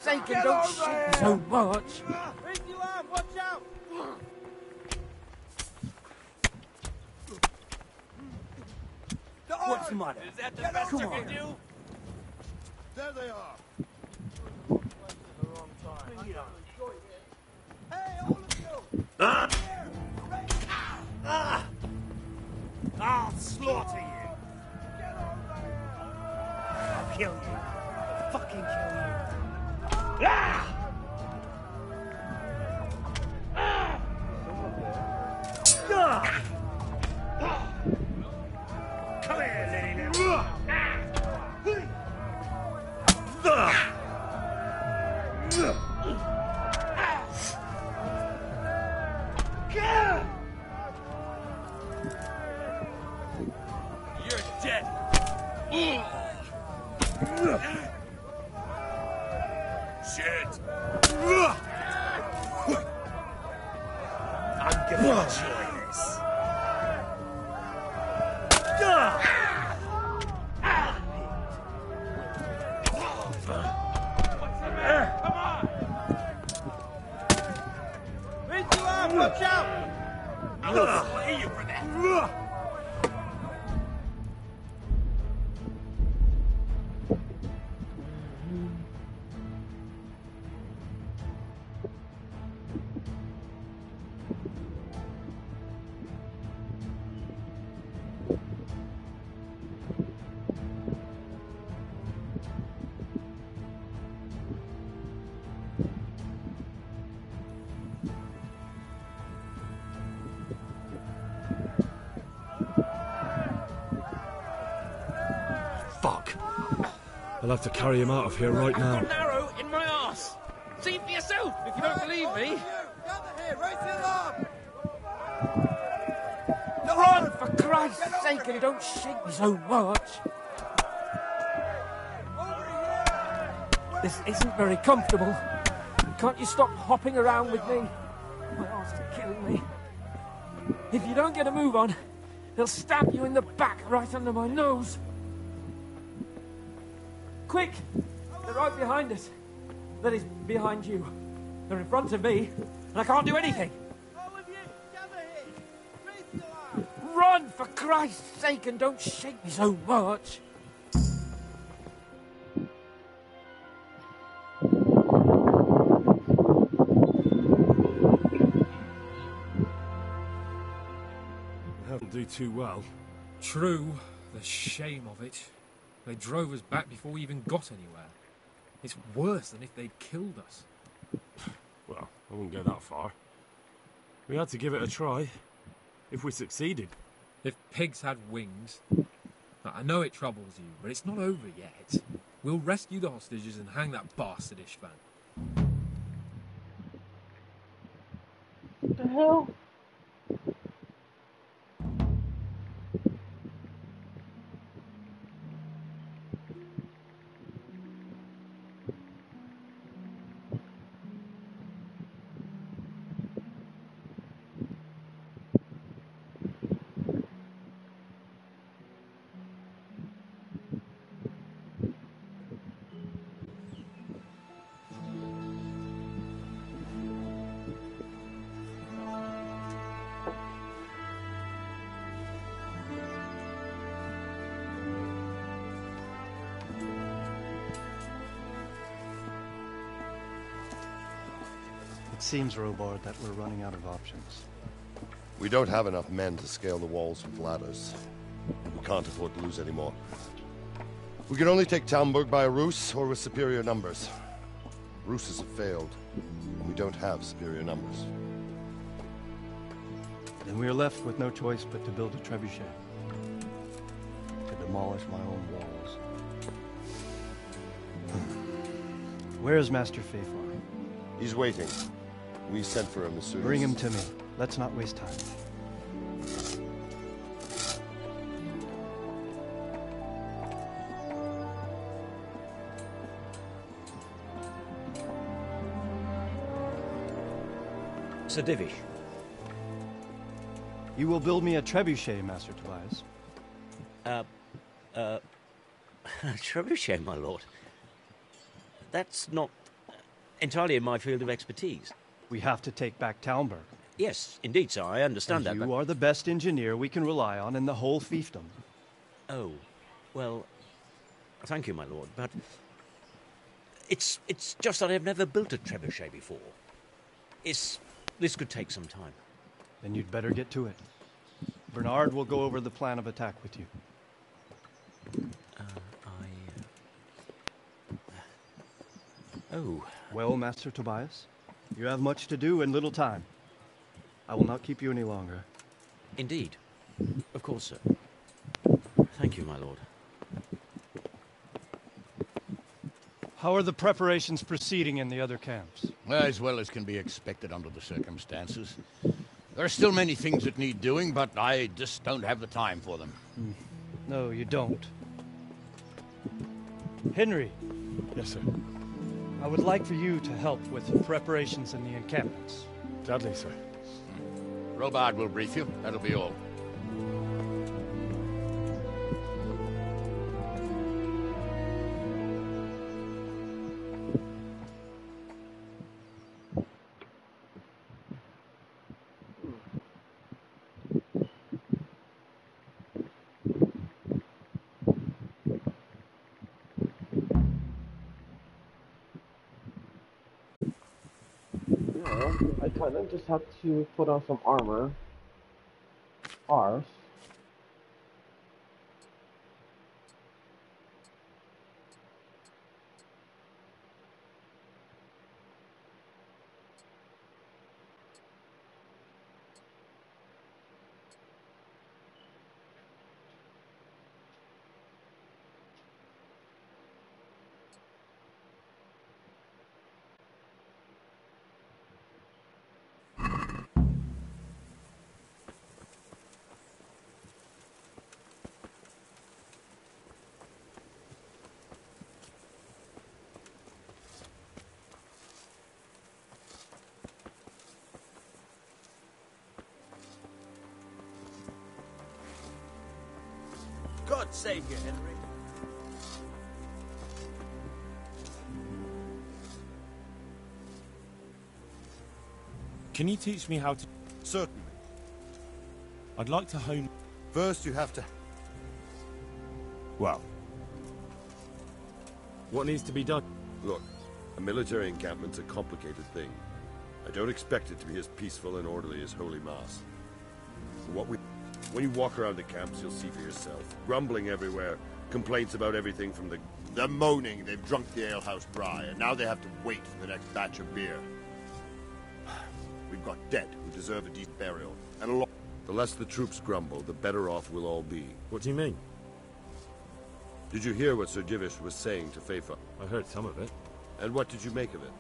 sake, and don't shake me so much. Bring you out, watch out! What's the matter? Is that the best you can do? There they are. Hey, all of you! I'll slaughter you. I'll kill you. I'll fucking kill you. Ah! Come here, little. You're dead! Shit! I'm gonna enjoy this. Come on! Bring you out, watch out! I'll slay you for that. Fuck. I'll have to carry him out of here right now. I've got an arrow in my arse. See for yourself if you don't believe me. Gather here, raise the alarm. Run, for Christ's sake, and don't shake me so much. This isn't very comfortable. Can't you stop hopping around with me? My arse is killing me. If you don't get a move on, they'll stab you in the back right under my nose. Quick! They're right behind us. That is, behind you. They're in front of me, and I can't do anything. All of you, gather here. Raise the alarm. Run, for Christ's sake, and don't shake me so much. Haven't do too well. True, the shame of it. They drove us back before we even got anywhere. It's worse than if they'd killed us. Well, I wouldn't go that far. We had to give it a try. If we succeeded. If pigs had wings... I know it troubles you, but it's not over yet. We'll rescue the hostages and hang that bastard Ishvan. What the hell? It seems, Robard, that we're running out of options. We don't have enough men to scale the walls with ladders. We can't afford to lose any more. We can only take Talmberg by a ruse or with superior numbers. Ruses have failed, and we don't have superior numbers. Then we are left with no choice but to build a trebuchet. To demolish my own walls. Where is Master Fafar? He's waiting. We sent for him as soon as... Bring him to me. Let's not waste time. Sir Divish. You will build me a trebuchet, Master Tobias. Trebuchet, my lord. That's not entirely in my field of expertise. We have to take back Talmberg. Yes, indeed, sir, I understand that. You are the best engineer we can rely on in the whole fiefdom. Oh, well, thank you, my lord, but it's just that I've never built a trebuchet before. This could take some time. Then you'd better get to it. Bernard will go over the plan of attack with you. Oh. Well, Master Tobias, you have much to do and little time. I will not keep you any longer. Indeed. Of course, sir. Thank you, my lord. How are the preparations proceeding in the other camps? As well as can be expected under the circumstances. There are still many things that need doing, but I just don't have the time for them. No, you don't. Henry. Yes, sir. I would like for you to help with the preparations in the encampments. Gladly, sir. Robard will brief you. That'll be all. I kind of just have to put on some armor. Ours. God save you, Henry. Can you teach me how to... Certainly. I'd like to hone... First, you have to... Well... What needs to be done? Look, a military encampment's a complicated thing. I don't expect it to be as peaceful and orderly as Holy Mass. When you walk around the camps, you'll see for yourself. Grumbling everywhere, complaints about everything from the... They're moaning they've drunk the alehouse dry, and now they have to wait for the next batch of beer. We've got dead who deserve a decent burial, and a lot... The less the troops grumble, the better off we'll all be. What do you mean? Did you hear what Sir Divish was saying to Fafa? I heard some of it. And what did you make of it?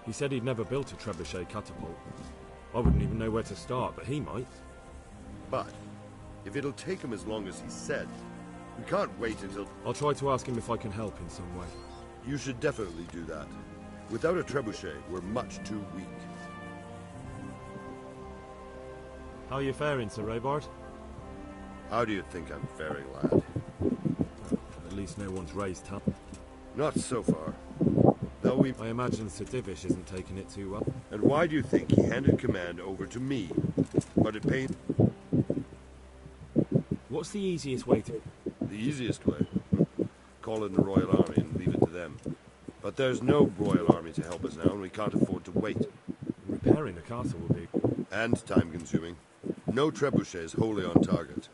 He said he'd never built a trebuchet catapult. I wouldn't even know where to start, but he might. But, if it'll take him as long as he said, we can't wait until... I'll try to ask him if I can help in some way. You should definitely do that. Without a trebuchet, we're much too weak. How are you faring, Sir Robard? How do you think I'm faring, lad? At least no one's raised hell. Not so far. Though we... I imagine Sir Divish isn't taking it too well. And why do you think he handed command over to me? But it pained... What's the easiest way to... The easiest way? Call in the Royal Army and leave it to them. But there's no Royal Army to help us now, and we can't afford to wait. Repairing the castle will be... And time-consuming. No trebuchets wholly on target.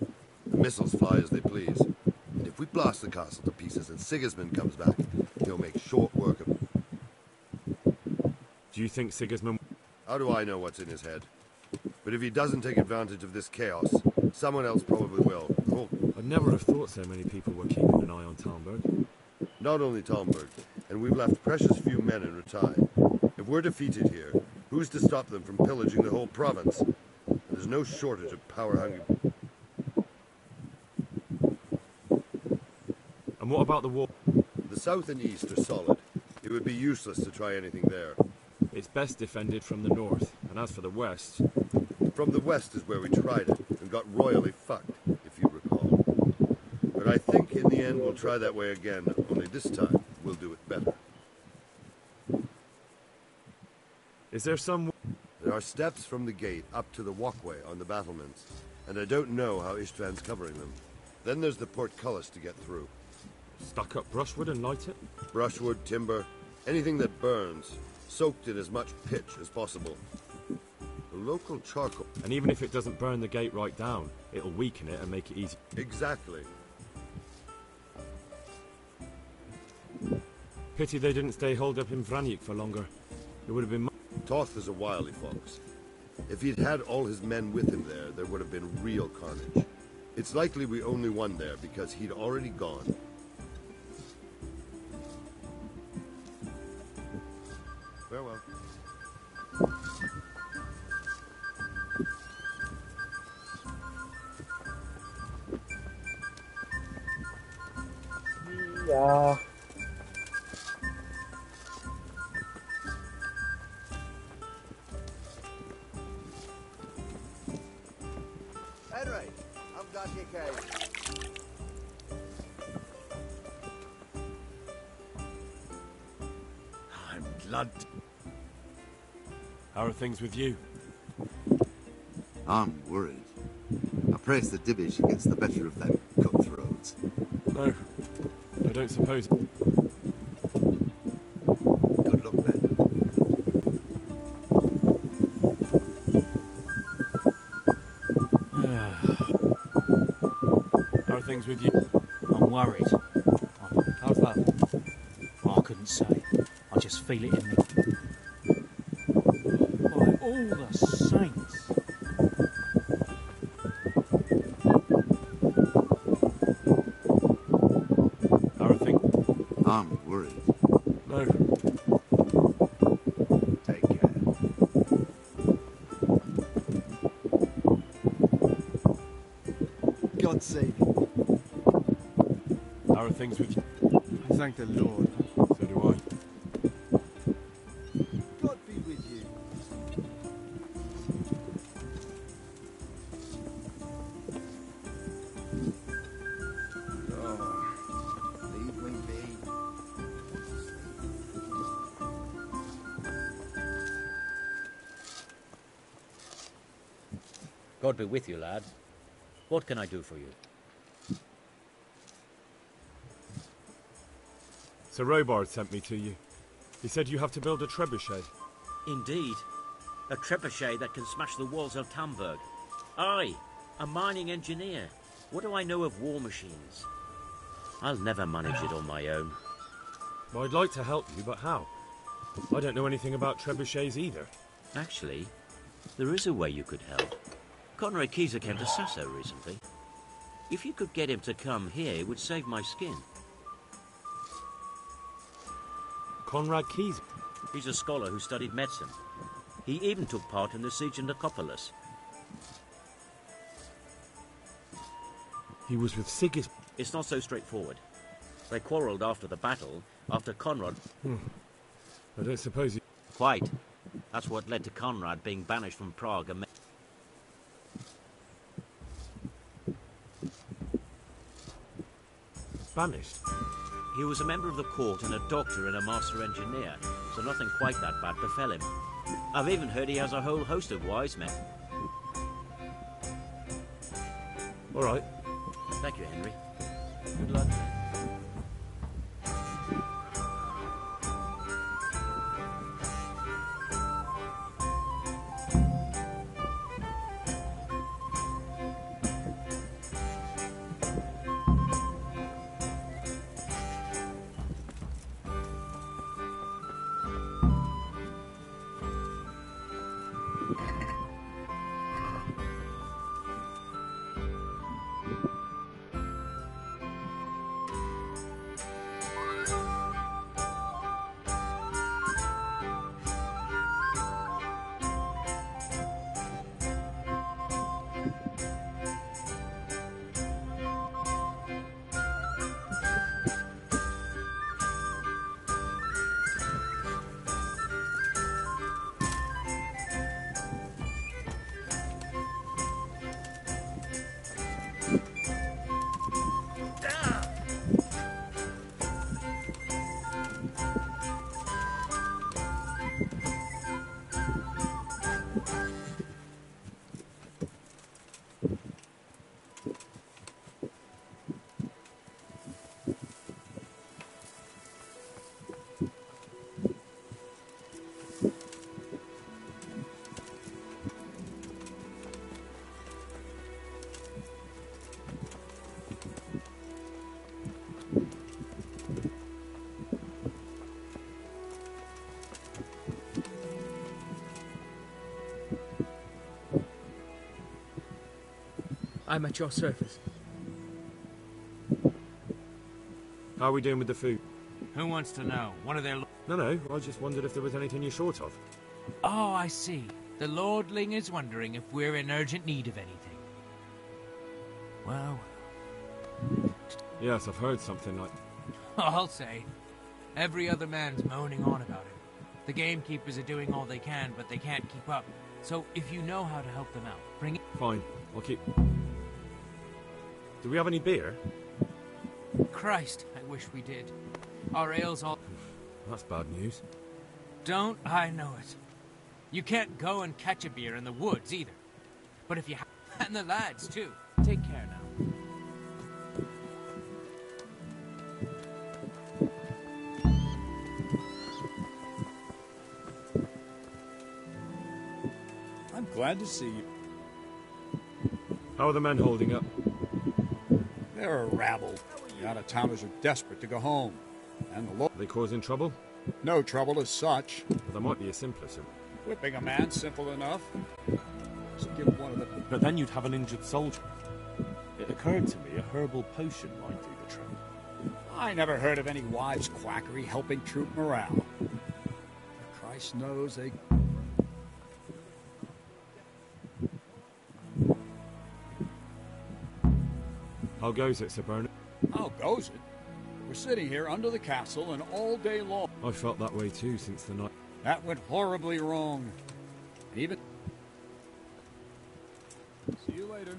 The missiles fly as they please. And if we blast the castle to pieces and Sigismund comes back, he'll make short work of it. Do you think Sigismund... How do I know what's in his head? But if he doesn't take advantage of this chaos, someone else probably will. Oh. I'd never have thought so many people were keeping an eye on Talmberg. Not only Talmberg, and we've left precious few men in Ratai. If we're defeated here, who's to stop them from pillaging the whole province? There's no shortage of power-hungry... And what about the wall? The south and east are solid. It would be useless to try anything there. It's best defended from the north, and as for the west... From the west is where we tried it, and got royally fucked, if you recall. But But I think in the end we'll try that way again, only this time we'll do it better. Is there some... There are steps from the gate up to the walkway on the battlements, and I don't know how Ishtvan's covering them. Then there's the portcullis to get through. Stuck up brushwood and light it? Brushwood, timber, anything that burns, soaked in as much pitch as possible. The local charcoal... And even if it doesn't burn the gate right down, it'll weaken it and make it easy. Exactly. Pity they didn't stay holed up in Vranyk for longer. It would have been... Toth is a wily fox. If he'd had all his men with him there would have been real carnage. It's likely we only won there because he'd already gone. Farewell. Yeah. Henry, I'm glad you came. I'm glad. How are things with you? I'm worried. I praise the Divish gets the better of them cutthroats. No, I don't suppose... Good luck then. How are things with you? I'm worried. How's that? Oh, I couldn't say. I just feel it in me. By all the saints. How are things... I'm worried. No. Take care. God save you. How are things with you? I thank the Lord. So do I. God be with you. Oh, leave me be. God be with you, lad. What can I do for you? Sir Robard sent me to you. He said you have to build a trebuchet. Indeed. A trebuchet that can smash the walls of Tamburg. I, a mining engineer. What do I know of war machines? I'll never manage it on my own. Well, I'd like to help you, but how? I don't know anything about trebuchets either. Actually, there is a way you could help. Conrad Keyser came to Sasso recently. If you could get him to come here, it would save my skin. Conrad Keyser? He's a scholar who studied medicine. He even took part in the siege of Nicopolis. He was with Sigis... It's not so straightforward. They quarrelled after the battle, after Conrad... I don't suppose you... Quite. That's what led to Conrad being banished from Prague and... Banished? He was a member of the court and a doctor and a master engineer, so nothing quite that bad befell him. I've even heard he has a whole host of wise men. All right. Thank you, Henry. Good luck. I'm at your service. How are we doing with the food? Who wants to know? One of their... No, I just wondered if there was anything you're short of. Oh, I see. The lordling is wondering if we're in urgent need of anything. Well... Yes, I've heard something like... I'll say. Every other man's moaning on about it. The gamekeepers are doing all they can, but they can't keep up. So if you know how to help them out, bring it... Fine, I'll keep... Do we have any beer? Christ, I wish we did. Our ale's all... That's bad news. Don't I know it. You can't go and catch a beer in the woods, either. But if you have... And the lads, too. Take care now. I'm glad to see you. How are the men holding up? They're a rabble. The out-of-towners are desperate to go home. And the law... Are they causing trouble? No trouble as such. Well, there might be a simpler solution. Whipping a man, simple enough. Just give one of the... But then you'd have an injured soldier. It occurred to me a herbal potion might do the trick. I never heard of any wives' quackery helping troop morale. Christ knows they... How goes it, Sir Bernard? How goes it? We're sitting here under the castle and all day long. I felt that way too since the night. That went horribly wrong. Even... See you later.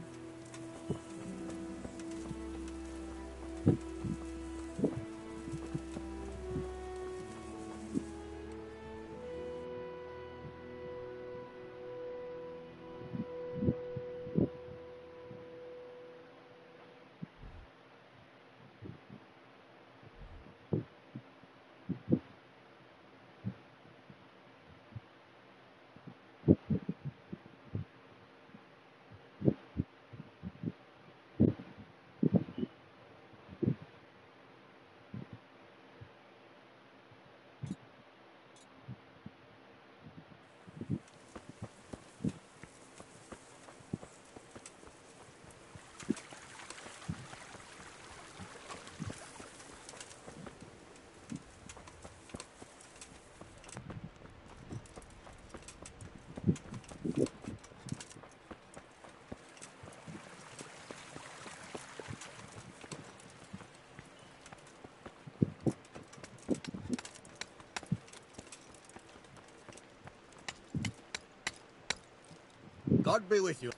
God be with you.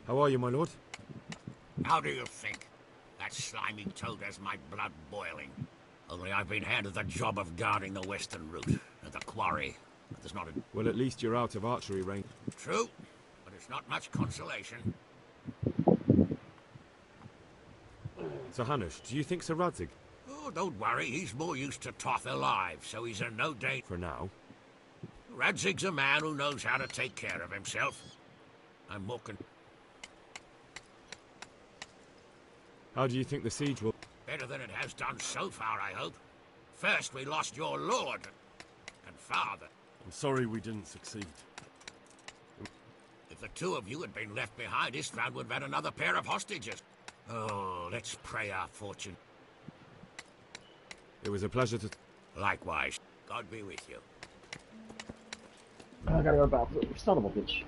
How are you, my lord? How do you think? That slimy toad has my blood boiling. Only I've been handed the job of guarding the western route and the quarry. There's not a... Well, at least you're out of archery range. True, but it's not much consolation. Sir Hanush, do you think Sir Radzig... Oh, don't worry. He's more used to tough alive, so he's in no danger. For now. Radzig's a man who knows how to take care of himself. I'm more How do you think the siege will... Better than it has done so far, I hope. First, we lost your lord and father. I'm sorry we didn't succeed. If the two of you had been left behind, Istvan would have had another pair of hostages. Oh, let's pray our fortune. It was a pleasure to... Likewise. God be with you. I gotta go to the bathroom. Son of a bitch.